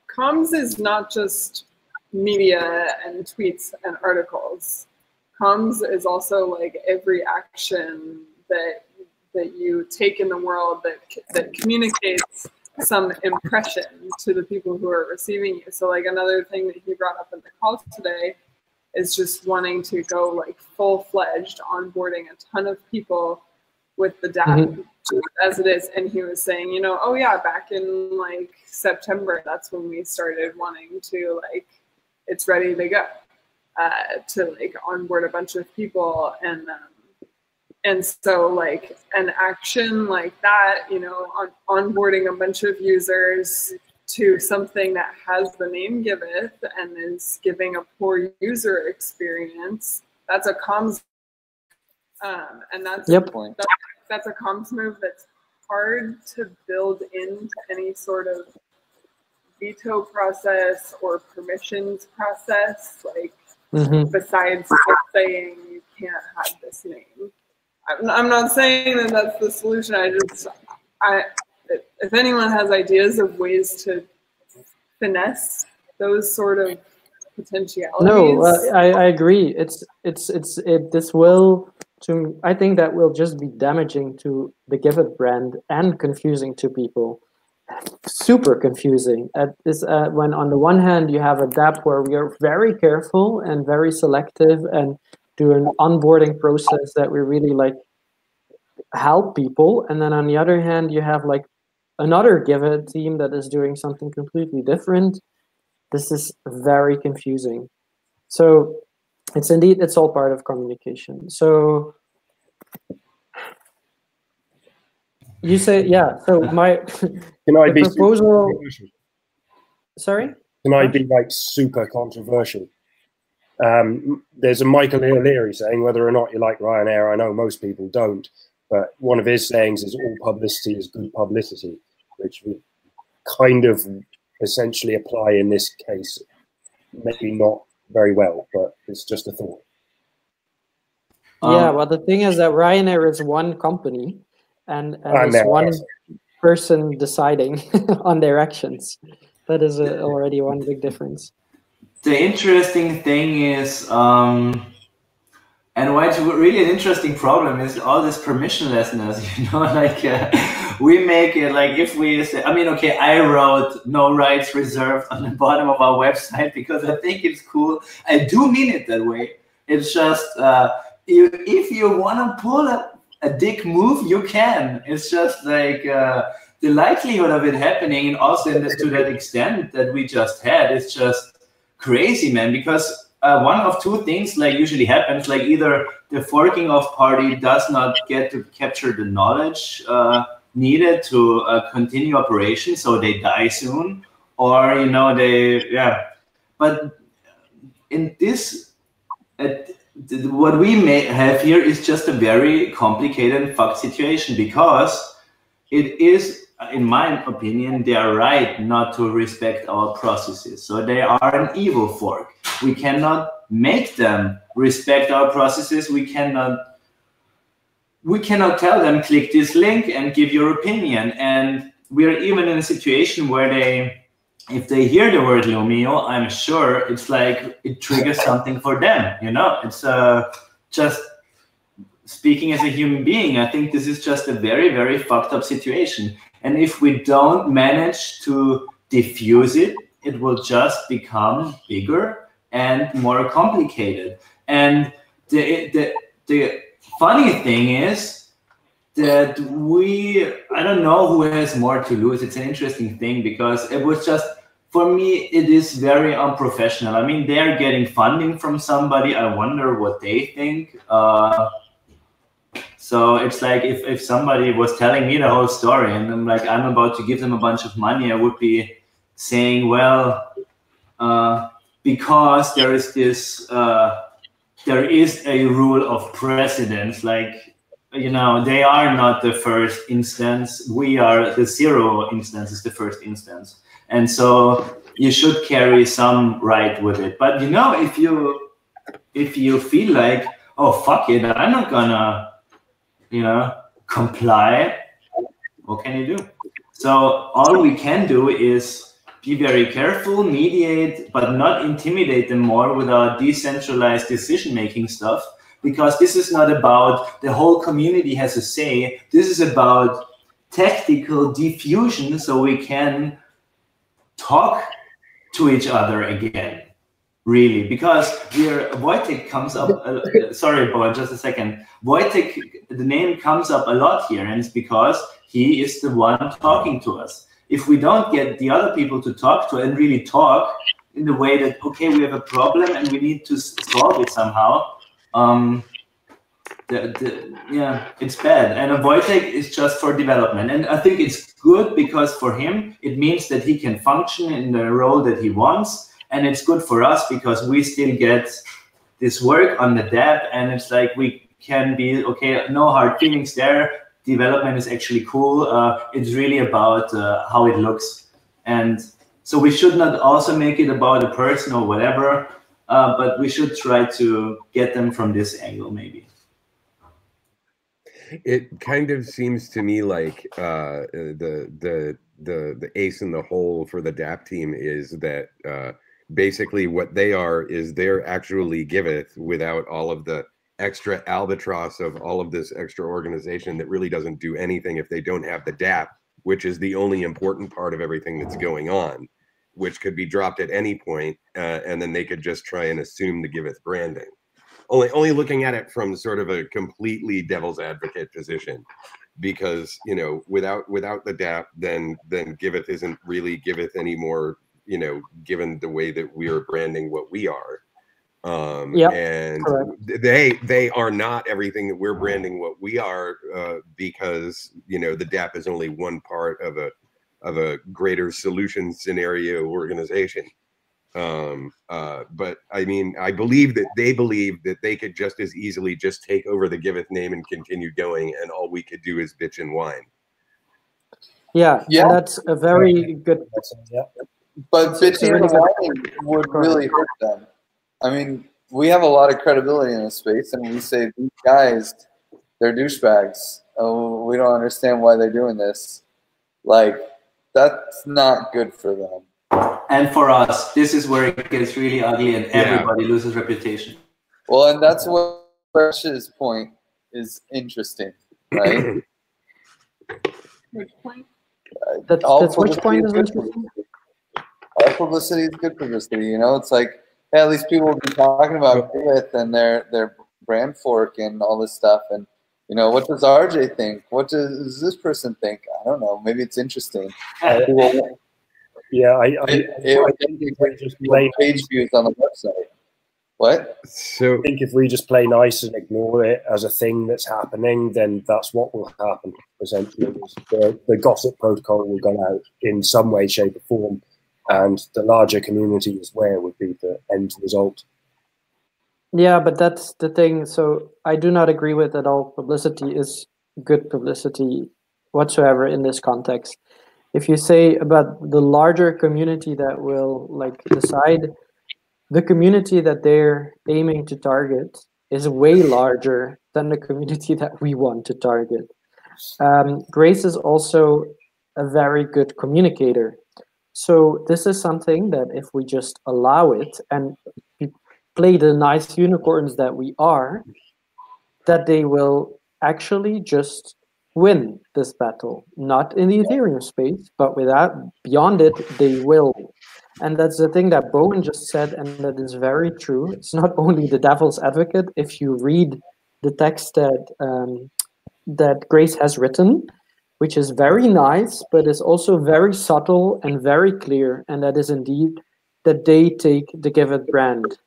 comms is not just media and tweets and articles. Comms is also like every action that you take in the world that communicates some impression to the people who are receiving you. So like another thing that he brought up in the call today is just wanting to go like full-fledged onboarding a ton of people with the data as it is. And he was saying, you know, oh yeah, back in like September, that's when we started wanting to like, it's ready to go to like onboard a bunch of people. And so like an action like that, you know, onboarding a bunch of users to something that has the name Giveth and is giving a poor user experience, that's a comms, and that's that's a comms move that's hard to build into any sort of veto process or permissions process, like besides just saying you can't have this name. I'm not saying that that's the solution. If anyone has ideas of ways to finesse those sort of potentialities. No, I agree. I think that will just be damaging to the Giveth brand and confusing to people. Super confusing. When on the one hand you have a dApp where we are very careful and very selective and do an onboarding process that we really like help people, and then on the other hand you have like another Giveth team that is doing something completely different. This is very confusing. So it's all part of communication. So you say, yeah, so can I be proposal, sorry? Can I be like super controversial? There's a Michael O'Leary saying, whether or not you like Ryanair, I know most people don't, but one of his sayings is all publicity is good publicity, which we kind of essentially apply in this case. Maybe not very well, but it's just a thought. Yeah, well, the thing is that Ryanair is one company, and it's one person deciding on their actions. That is already one big difference. The interesting thing is, and what's really an interesting problem is all this permissionlessness, you know, like we make it like if we say, I mean, okay, I wrote no rights reserved on the bottom of our website because I think it's cool. I do mean it that way. It's just, if you want to pull a dick move, you can. It's just like the likelihood of it happening, and also to that extent that we just had, is just crazy, man, because one of two things like usually happens, like either the forking off party does not get to capture the knowledge needed to continue operation, so they die soon, or, you know, but in this, what we may have here is just a very complicated and fucked situation, because it is, in my opinion, they are right not to respect our processes. So they are an evil fork. We cannot make them respect our processes. We cannot tell them, click this link and give your opinion. And we're even in a situation where if they hear the word Lumio, I'm sure it's like it triggers something for them. You know, it's just speaking as a human being. I think this is just a very, very fucked up situation. And if we don't manage to diffuse it, it will just become bigger and more complicated. And the funny thing is that I don't know who has more to lose. It's an interesting thing, because it was just, for me, it is very unprofessional. I mean, they're getting funding from somebody. I wonder what they think. So it's like if somebody was telling me the whole story and I'm like, I'm about to give them a bunch of money, I would be saying, well, because there is this, there is a rule of precedence, like, you know, they are not the first instance, we are the zero instance is the first instance. And so you should carry some right with it. But you know, if you feel like, oh, fuck it, I'm not gonna, you know, comply, what can you do? So all we can do is be very careful, mediate, but not intimidate them more with our decentralized decision-making stuff, because this is not about the whole community has a say. This is about tactical diffusion so we can talk to each other again. Really, because Wojtek comes up, sorry, Bo, just a second. Wojtek, the name comes up a lot here, and it's because he is the one talking to us. If we don't get the other people to talk to and really talk in the way that, okay, we have a problem and we need to solve it somehow, yeah, it's bad. And Wojtek is just for development. And I think it's good because for him, it means that he can function in the role that he wants. And it's good for us because we still get this work on the dApp, and it's like we can be, okay, no hard feelings there. Development is actually cool. It's really about how it looks. And so we should not also make it about a person or whatever, but we should try to get them from this angle maybe. It kind of seems to me like the ace in the hole for the dApp team is that basically what they are is they're actually Giveth without all of the extra albatross of all of this extra organization that really doesn't do anything if they don't have the dApp, which is the only important part of everything that's going on, which could be dropped at any point, and then they could just try and assume the Giveth branding. Only looking at it from sort of a completely devil's advocate position, because, you know, without the dApp, then Giveth isn't really Giveth anymore, you know, given the way that we're branding what we are. And correct. They are not everything that we're branding what we are, because, you know, the dApp is only one part of a greater solution scenario organization. But I mean, I believe that they believe that they could just as easily just take over the Giveth name and continue going, and all we could do is bitch and whine. Yeah, that's a very good. Yeah. But bitching and whining would really hurt them. I mean, we have a lot of credibility in this space, and we say, these guys, they're douchebags. Oh, we don't understand why they're doing this. Like, that's not good for them. And for us, this is where it gets really ugly and everybody loses reputation. Well, and that's what Fresh's point is interesting, right? Which point? That's which point is interesting? All publicity is good publicity, you know? It's like, hey, at least people will be talking about Giveth and their brand fork and all this stuff. And, you know, what does RJ think? What does this person think? I don't know. Maybe it's interesting. Yeah, I think if we just play page views on the website. What? So I think if we just play nice and ignore it as a thing that's happening, then that's what will happen. Essentially, the gossip protocol will go out in some way, shape, or form, and the larger community is where would be the end result. Yeah, but that's the thing. So I do not agree with that all publicity is good publicity whatsoever in this context. If you say about the larger community that will like decide, the community that they're aiming to target is way larger than the community that we want to target. Grace is also a very good communicator. So this is something that if we just allow it and play the nice unicorns that we are, that they will actually just win this battle. Not in the Ethereum space, but beyond it, they will. And that's the thing that Bowen just said, and that is very true. It's not only the devil's advocate. If you read the text that Grace has written, which is very nice, but is also very subtle and very clear, and that is indeed that they take the Giveth brand.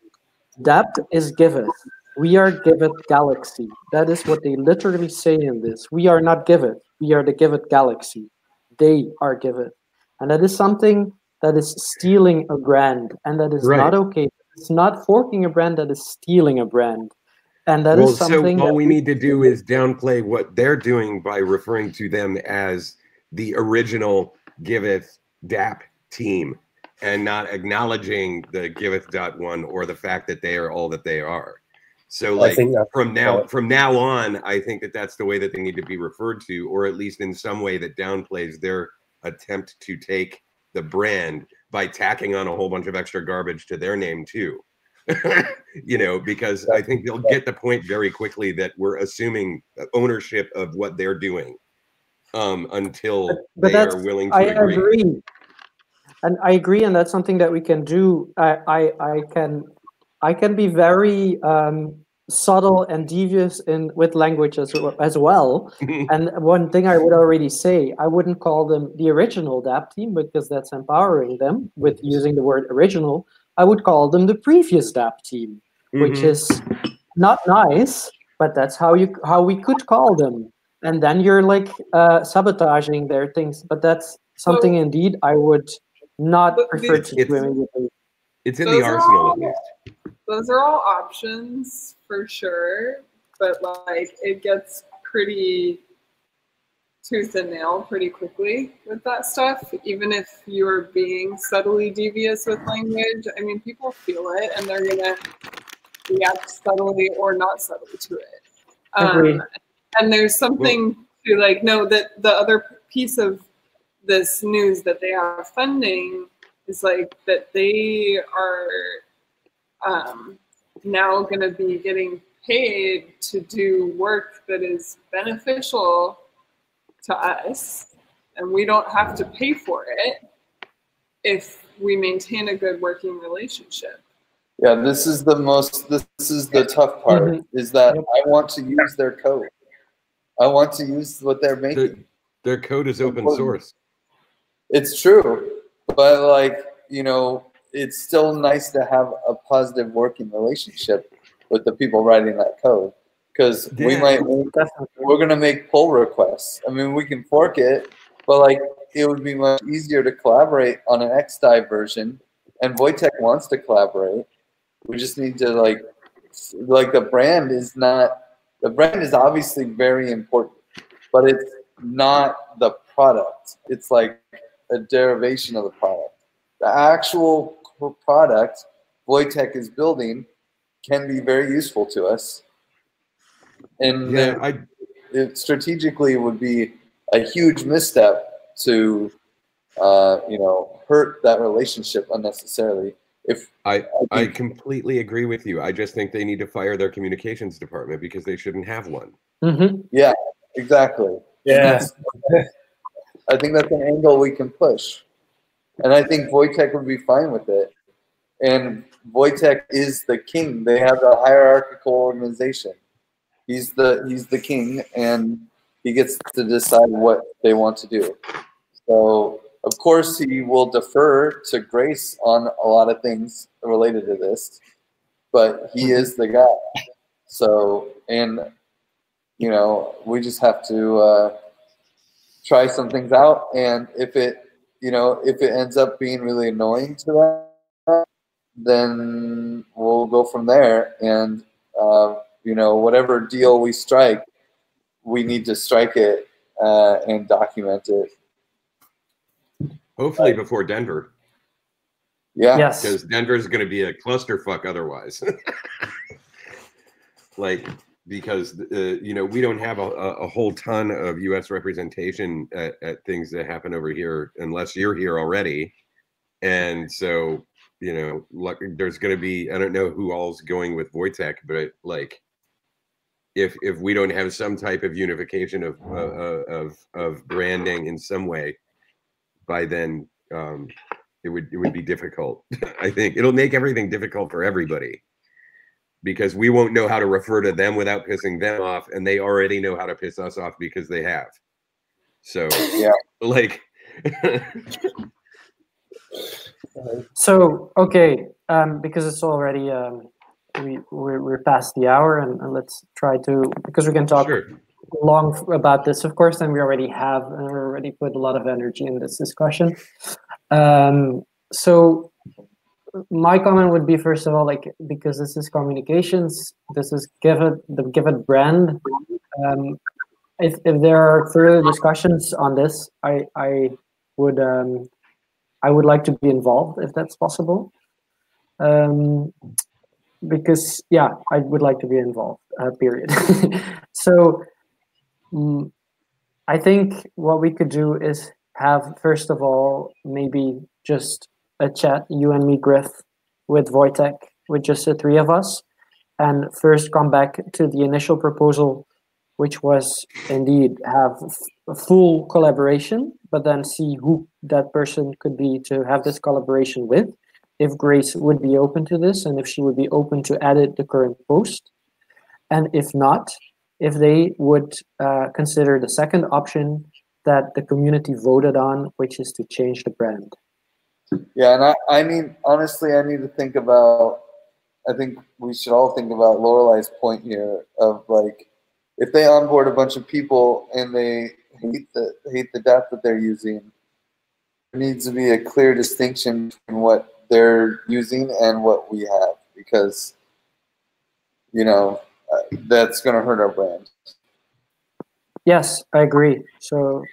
dApp is Giveth. We are Giveth Galaxy. That is what they literally say in this. We are not Giveth. We are the Giveth Galaxy. They are Giveth. And that is something that is stealing a brand, and that is not okay. It's not forking a brand, that is stealing a brand. And that is something so all that we need to do is downplay what they're doing by referring to them as the original Giveth DAP team and not acknowledging the Giveth.1 or the fact that they are all that they are. So like from now on, I think that that's the way that they need to be referred to, or at least in some way that downplays their attempt to take the brand by tacking on a whole bunch of extra garbage to their name too. You know, because I think they'll get the point very quickly that we're assuming ownership of what they're doing until they are willing to agree. And I agree, and that's something that we can do. I can be very subtle and devious with language as well. And one thing I would already say, I wouldn't call them the original DAP team because that's empowering them with using the word original. I would call them the previous DAP team, which is not nice, but that's how we could call them. And then you're like sabotaging their things. But that's something indeed I would not prefer to do immediately. It's in the arsenal at least. Those are all options for sure, but like it gets pretty tooth and nail pretty quickly with that stuff. Even if you're being subtly devious with language, I mean, people feel it and they're gonna react subtly or not subtly to it. And there's something to like know that the other piece of this news that they have funding is like that they are now going to be getting paid to do work that is beneficial to us, and we don't have to pay for it if we maintain a good working relationship. Yeah, this is the tough part, is that I want to use their code. I want to use what they're making. Their code is open source. It's true, but like, you know, it's still nice to have a positive working relationship with the people writing that code, because we're going to make pull requests. I mean, we can fork it, but like it would be much easier to collaborate on an XDive version, and Wojtek wants to collaborate. We just need to like the brand is obviously very important, but it's not the product. It's like a derivation of the product. The actual product Wojtek is building can be very useful to us, and it strategically would be a huge misstep to hurt that relationship unnecessarily. I completely agree with you. I just think they need to fire their communications department because they shouldn't have one. Yeah, exactly. Yeah. I think that's an angle we can push. And I think Wojtek would be fine with it. And Wojtek is the king. They have a hierarchical organization. He's the king, and he gets to decide what they want to do. So, of course, he will defer to Grace on a lot of things related to this, but he is the guy. So, and, you know, we just have to try some things out, and if it ends up being really annoying to them, then we'll go from there. And whatever deal we strike, we need to strike it and document it. Hopefully before Denver. Yeah. Yes. Because Denver's going to be a clusterfuck otherwise. Because we don't have a whole ton of U.S. representation at things that happen over here unless you're here already, and so there's going to be, I don't know who all's going with Wojtek, but like if we don't have some type of unification of branding in some way, by then it would be difficult. I think it'll make everything difficult for everybody, because we won't know how to refer to them without pissing them off, and they already know how to piss us off because they have. So, yeah, like. So, okay, because it's already we're past the hour, and let's try to, because we can talk Sure. long about this, of course, and we already have, and we already put a lot of energy in this discussion. So my comment would be, first of all, like, because this is communications, this is the Giveth brand. If there are further discussions on this, I would like to be involved if that's possible. Because yeah, I would like to be involved. Period. So I think what we could do is have, first of all, maybe just a chat, you and me, Griff, with Wojtek, with just the three of us, and first come back to the initial proposal, which was indeed have a full collaboration, but then see who that person could be to have this collaboration with, if Grace would be open to this, and if she would be open to edit the current post. And if not, if they would consider the second option that the community voted on, which is to change the brand. Yeah, and I mean, honestly, I need to think about, I think we should all think about Lorelai's point here of, like, if they onboard a bunch of people and they hate the DAP that they're using, there needs to be a clear distinction between what they're using and what we have, because, you know, that's going to hurt our brand. Yes, I agree. So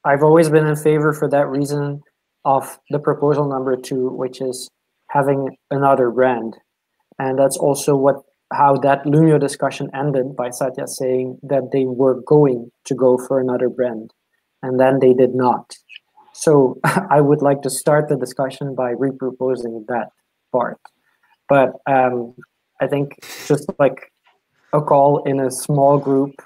I've always been in favor, for that reason, of the proposal number 2, which is having another brand. And that's also how that Lumio discussion ended, by Satya saying that they were going to go for another brand, and then they did not. So I would like to start the discussion by reproposing that part. But I think just like a call in a small group,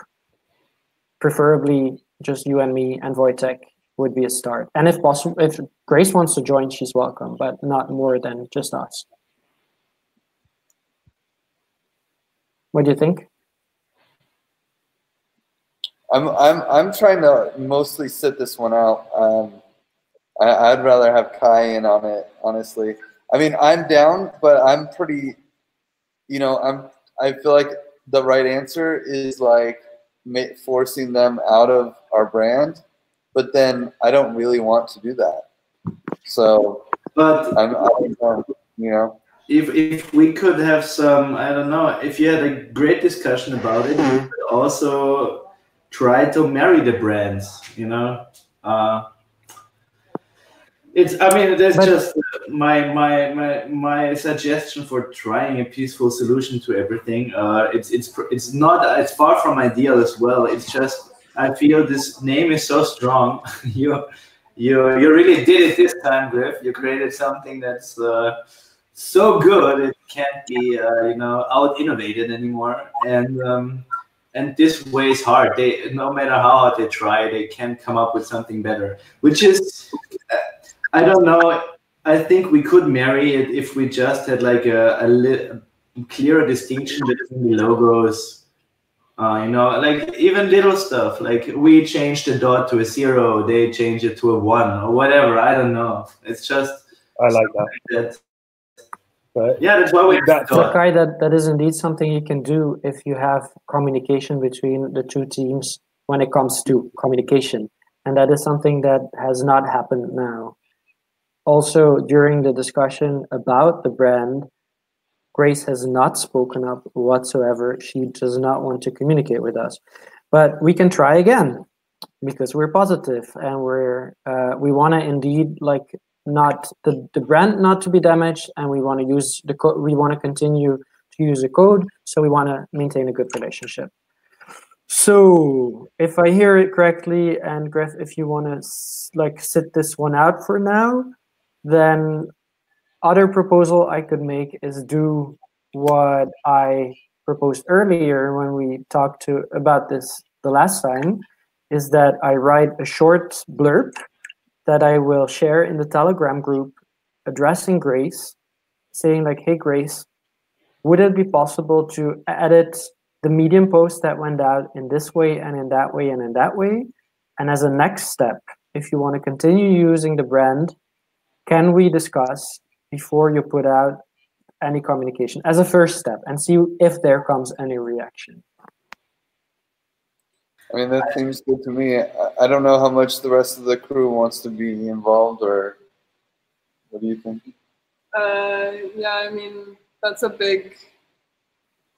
preferably just you and me and Wojtek, would be a start. And if possible, if Grace wants to join, she's welcome, but not more than just us. What do you think? I'm trying to mostly sit this one out. I'd rather have Kai in on it, honestly. I mean, I'm down, but I'm pretty, you know, I feel like the right answer is like forcing them out of our brand, but then I don't really want to do that. So, but I don't know, you know. If we could have some, I don't know, if you had a great discussion about it, we could also try to marry the brands, you know. That's just my suggestion for trying a peaceful solution to everything. It's far from ideal as well. It's just, I feel this name is so strong. you really did it this time, Griff. You created something that's so good it can't be out innovated anymore, and this way is hard. No matter how hard they try, they can't come up with something better, which is I don't know. I think we could marry it if we just had like a clearer distinction between the logos. Like even little stuff, like we changed the dot to a 0, they change it to a 1 or whatever. I don't know. It's just I like that. But yeah, that's what we got. Kai, that is indeed something you can do if you have communication between the two teams when it comes to communication. And that is something that has not happened now. Also, during the discussion about the brand, Grace has not spoken up whatsoever. She does not want to communicate with us. But we can try again, because we're positive and we want to indeed like not the brand not to be damaged, and we want to use the code. We want to continue to use the code, so we want to maintain a good relationship. So if I hear it correctly, and Griff, if you want to like sit this one out for now, then other proposal I could make is do what I proposed earlier when we talked about this the last time, is that I write a short blurb that I will share in the Telegram group addressing Grace, saying like, hey Grace, would it be possible to edit the Medium post that went out in this way and in that way and in that way? And as a next step, if you want to continue using the brand, can we discuss before you put out any communication as a first step and see if there comes any reaction. I mean, that seems good to me. I don't know how much the rest of the crew wants to be involved, or what do you think? Yeah, I mean, that's a big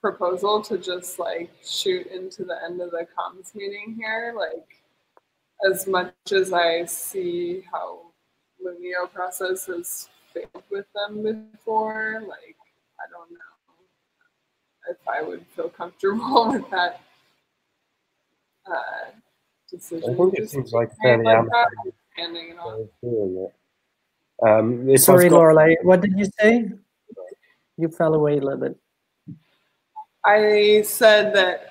proposal to just like shoot into the end of the comms meeting here. Like, as much as I see how Lumio process has failed with them before, like, I don't know if I would feel comfortable with that decision. I think it seems like a fairly amicable doing it. Sorry, Lorelai, what did you say? You fell away a little bit. I said that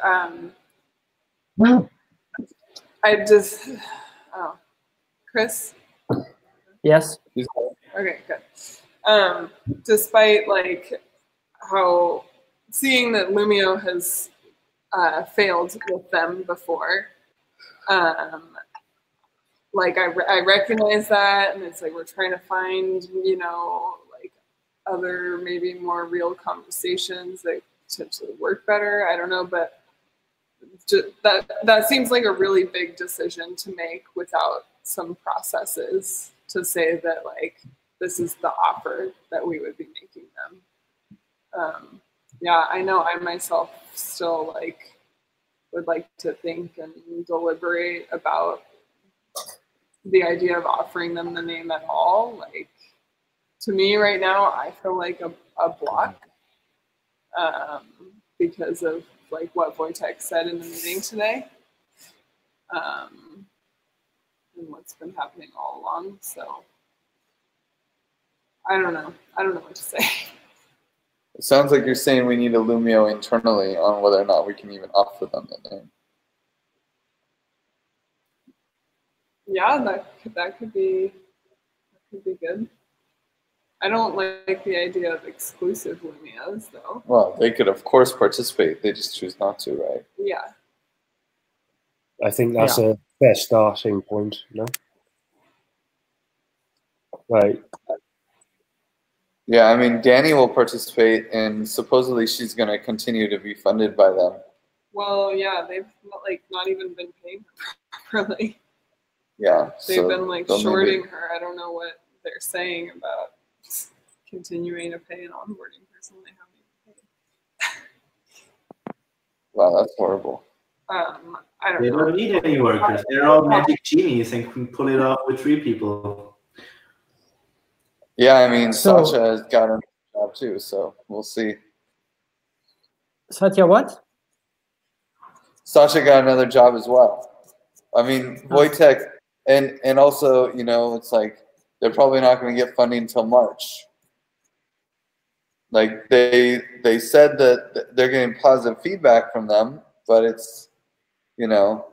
I just, oh, Chris? Yes? Okay, good. Despite like how seeing that Lumio has failed with them before, like I recognize that, and it's like we're trying to find, you know, like other maybe more real conversations that potentially work better. I don't know, but that seems like a really big decision to make without some processes to say that like this is the offer that we would be making them. Yeah, I know I myself still like would like to think and deliberate about the idea of offering them the name at all. Like, to me right now, I feel like a block because of like what Wojtek said in the meeting today, and what's been happening all along. So I don't know. I don't know what to say. It sounds like you're saying we need a Lumio internally on whether or not we can even offer them the name. Yeah, that could be good. I don't like the idea of exclusive Lumias though. Well, they could of course participate. They just choose not to, right? Yeah. I think that's a fair starting point, no? Right. Yeah, I mean, Danny will participate, and supposedly she's going to continue to be funded by them. Well, yeah, they've not even been paying her properly. Yeah, they've been like shorting her. I don't know what they're saying about continuing to pay an onboarding person they haven't paid. Wow, that's horrible. I don't know. They don't need any workers. They're all magic genies and can pull it off with 3 people. Yeah, I mean, Sasha has got a job too, so we'll see. Satya, what? Sasha got another job as well. I mean, Wojtek, and also, you know, it's like they're probably not going to get funding until March. Like they said that they're getting positive feedback from them, but it's, you know,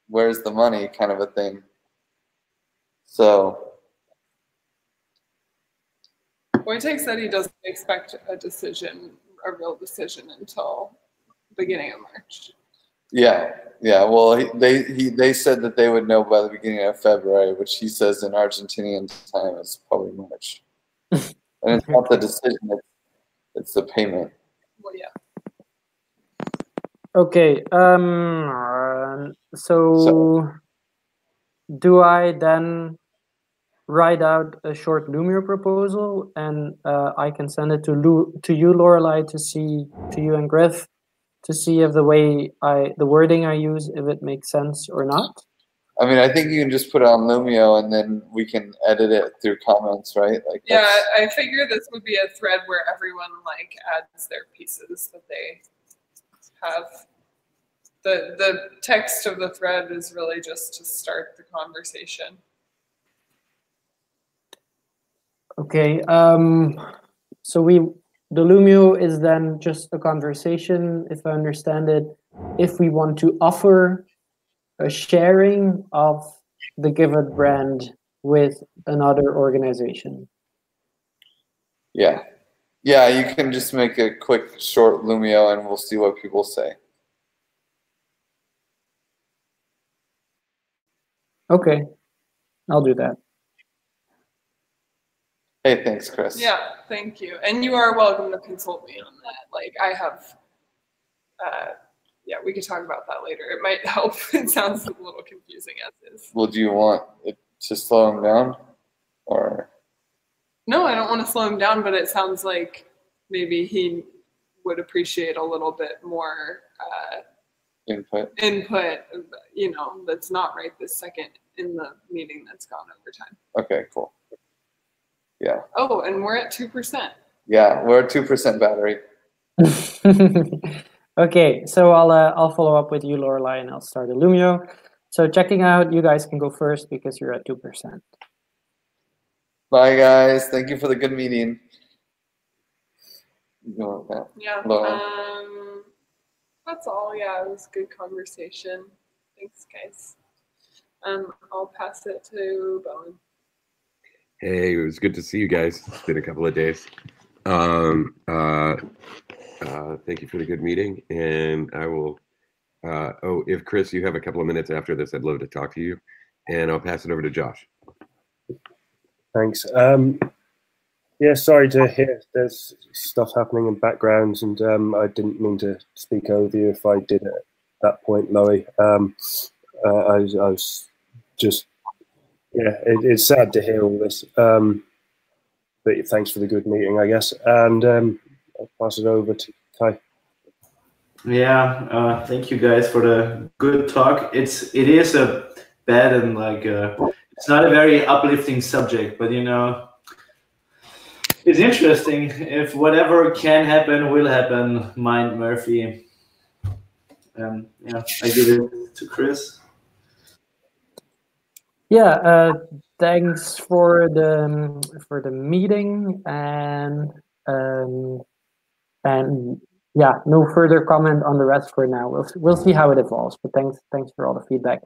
where's the money kind of a thing. So Wojtek said he doesn't expect a real decision until beginning of March. Yeah. Well, they said that they would know by the beginning of February, which he says in Argentinian time is probably March. And it's not the decision; it's the payment. Well, yeah. Okay. So do I then write out a short Lumio proposal, and I can send it to you, Lorelai, to you and Griff, to see if the wording I use, if it makes sense or not? I mean, I think you can just put it on Lumio, and then we can edit it through comments, right? Like, yeah, I figure this would be a thread where everyone like adds their pieces that they have. The text of the thread is really just to start the conversation. Okay. So the Lumio is then just a conversation, if I understand it, if we want to offer a sharing of the Giveth brand with another organization. Yeah, you can just make a quick, short Lumio, and we'll see what people say. Okay, I'll do that. Hey, thanks, Chris. Yeah, thank you. And you are welcome to consult me on that. Like I have, yeah, we could talk about that later. It might help. It sounds a little confusing as is. Well, do you want it to slow him down, or? No, I don't want to slow him down, but it sounds like maybe he would appreciate a little bit more Input. You know, that's not right this second in the meeting that's gone over time. Okay, cool. Yeah. Oh, and we're at 2%. Yeah, we're at 2% battery. Okay, so I'll follow up with you, Lorelai, and I'll start Illumio. So checking out, you guys can go first because you're at 2%. Bye, guys. Thank you for the good meeting. Yeah. Hello. That's all. Yeah, it was a good conversation. Thanks, guys. I'll pass it to Bowen. Hey, it was good to see you guys. It's been a couple of days. Thank you for the good meeting, and I will. Oh, if Chris, you have a couple of minutes after this, I'd love to talk to you, and I'll pass it over to Josh. Thanks. Yeah, sorry to hear there's stuff happening in backgrounds, and I didn't mean to speak over you if I did at that point, Loie. I was just, yeah, it's sad to hear all this. But thanks for the good meeting, I guess. And I'll pass it over to Kai. Yeah, thank you guys for the good talk. It is a bad and like it's not a very uplifting subject, but you know. It's interesting. If whatever can happen will happen, mind Murphy. Yeah, I give it to Chris. Yeah, thanks for the meeting, and yeah, no further comment on the rest for now. We'll see how it evolves. But thanks for all the feedback,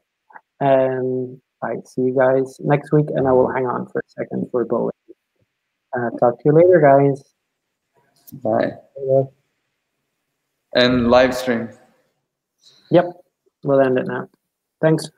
and I see you guys next week. And I will hang on for a second for Bowen. Talk to you later, guys. Bye. And live stream. Yep, we'll end it now. Thanks.